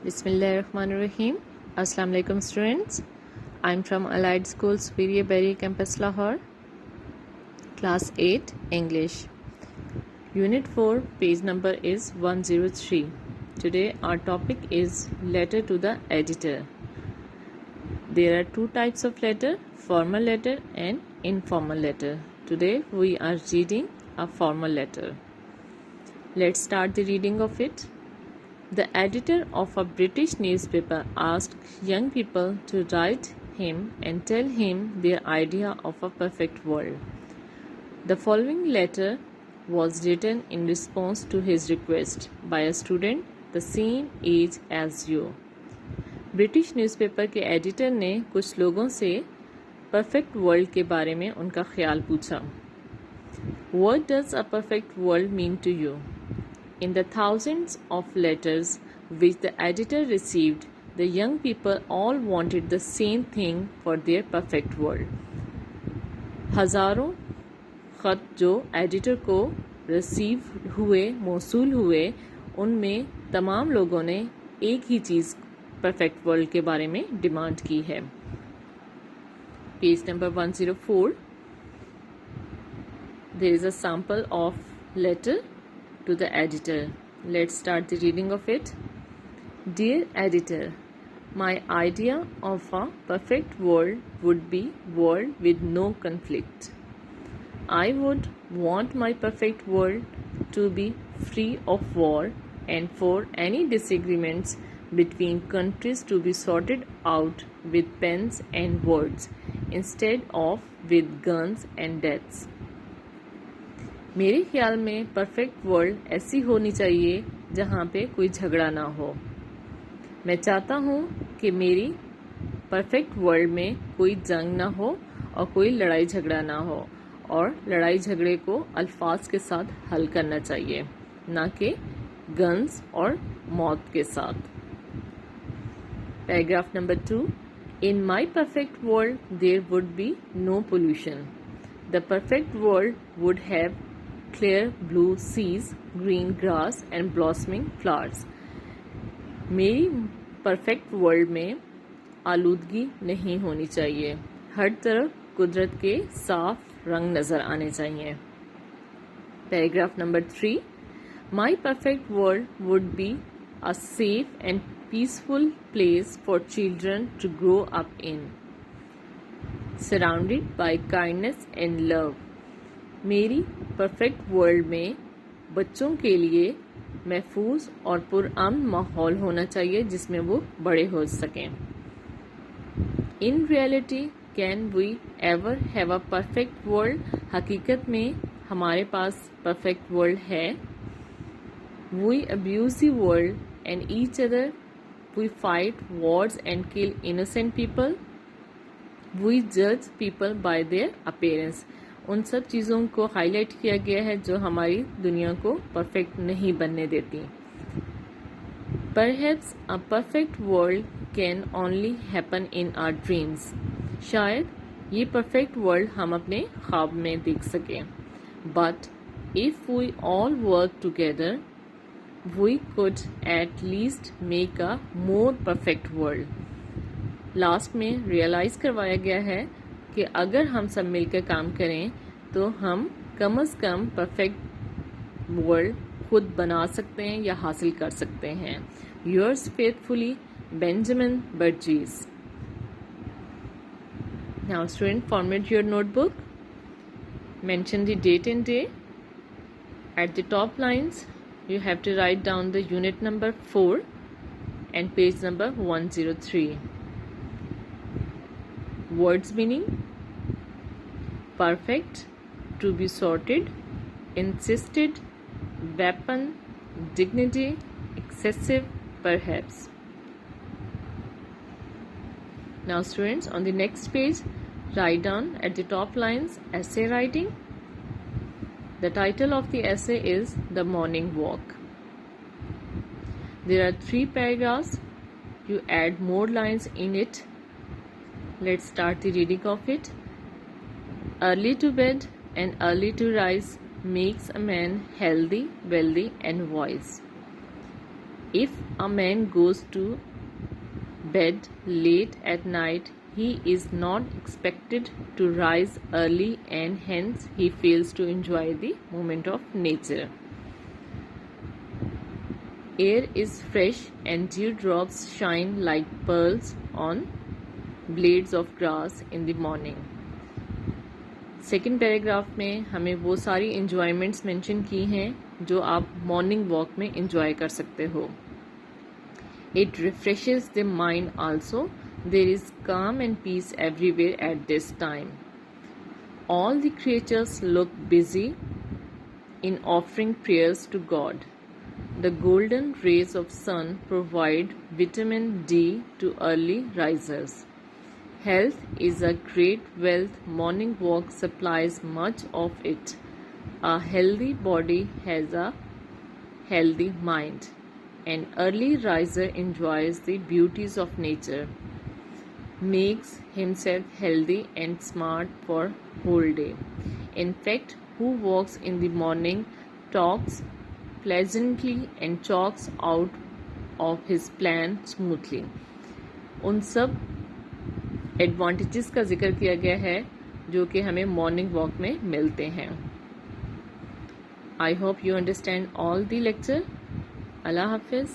Bismillahirrahmanirrahim. Assalamu alaikum students. I'm from Allied School Superior Berry Campus Lahore. Class 8 English. Unit 4 page number is 103. Today our topic is letter to the editor. There are two types of letter, formal letter and informal letter. Today we are reading a formal letter. Let's start the reading of it. The editor of a British newspaper asked young people to write him and tell him their idea of a perfect world. The following letter was written in response to his request by a student the same age as you. British newspaper के editor ने कुछ लोगों से perfect world के बारे में उनका ख्याल पूछा. What does a perfect world mean to you? In the thousands of letters which the editor received, the young people all wanted the same thing for their perfect world. हजारों खत जो editor को मौसूल हुए, उनमें तमाम लोगों ने एक ही चीज़ परफेक्ट वर्ल्ड के बारे में डिमांड की है. Page number 104. There is a sample of letter to the editor. Let's start the reading of it. Dear editor, my idea of a perfect world would be world with no conflict. I would want my perfect world to be free of war and for any disagreements between countries to be sorted out with pens and words instead of with guns and deaths. मेरे ख्याल में perfect world ऐसी होनी चाहिए जहाँ पे कोई झगड़ा ना हो. मैं चाहता हूँ कि मेरी परफेक्ट वर्ल्ड में कोई जंग ना हो और कोई लड़ाई झगड़ा ना हो, और लड़ाई झगड़े को अल्फाज के साथ हल करना चाहिए, ना कि गन्स और मौत के साथ. Paragraph number 2. In my perfect world there would be no pollution. The perfect world would have clear blue seas, green grass and blossoming flowers. मेरी परफेक्ट वर्ल्ड में आलूदगी नहीं होनी चाहिए. हर तरफ कुदरत के साफ रंग नज़र आने चाहिए. Paragraph number 3. My perfect world would be a safe and peaceful place for children to grow up in, surrounded by kindness and love. मेरी परफेक्ट वर्ल्ड में बच्चों के लिए महफूज और पुरअमन माहौल होना चाहिए जिसमें वो बड़े हो सकें. In reality can we ever have a perfect world. हकीकत में हमारे पास परफेक्ट वर्ल्ड है. We abuse the world and each other. We fight wars and kill innocent people. We जज पीपल बाय देयर अपीयरेंस. उन सब चीज़ों को हाईलाइट किया गया है जो हमारी दुनिया को परफेक्ट नहीं बनने देती. Perhaps a perfect world can only happen in our dreams. शायद ये परफेक्ट वर्ल्ड हम अपने ख्वाब में देख सकें. But if we all work together, we could at least make a more perfect world. Last में रियलाइज़ करवाया गया है कि अगर हम सब मिलकर काम करें तो हम कम से कम परफेक्ट वर्ल्ड खुद बना सकते हैं या हासिल कर सकते हैं. Yours faithfully, Benjamin Burgess. Now student, format your notebook. Mention the date and day. At the top lines you have to write down the unit number 4 and page number 103. Words meaning: perfect, to be sorted, insisted, weapon, dignity, excessive, perhaps. Now students, on the next page, write down at the top lines essay writing. The title of the essay is The Morning Walk. There are 3 paragraphs. You add more lines in it. Let's start the reading of it. Early to bed and early to rise makes a man healthy, wealthy and wise. If a man goes to bed late at night, he is not expected to rise early, and hence he fails to enjoy the moment of nature. Air is fresh and dewdrops shine like pearls on blades of grass in the morning. Second paragraph में हमें वो सारी enjoyments mention की हैं जो आप morning walk में enjoy कर सकते हो. It refreshes the mind also. There is calm and peace everywhere at this time. All the creatures look busy in offering prayers to God. The golden rays of sun provide vitamin D to early risers. Health is a great wealth. Morning walk supplies much of it. A healthy body has a healthy mind. An early riser enjoys the beauties of nature, makes himself healthy and smart for whole day. In fact, who walks in the morning talks pleasantly and chalks out of his plan smoothly. उन सब advantages का जिक्र किया गया है जो कि हमें मॉर्निंग वॉक में मिलते हैं. I hope you understand all the lecture. Allah हाफिज़.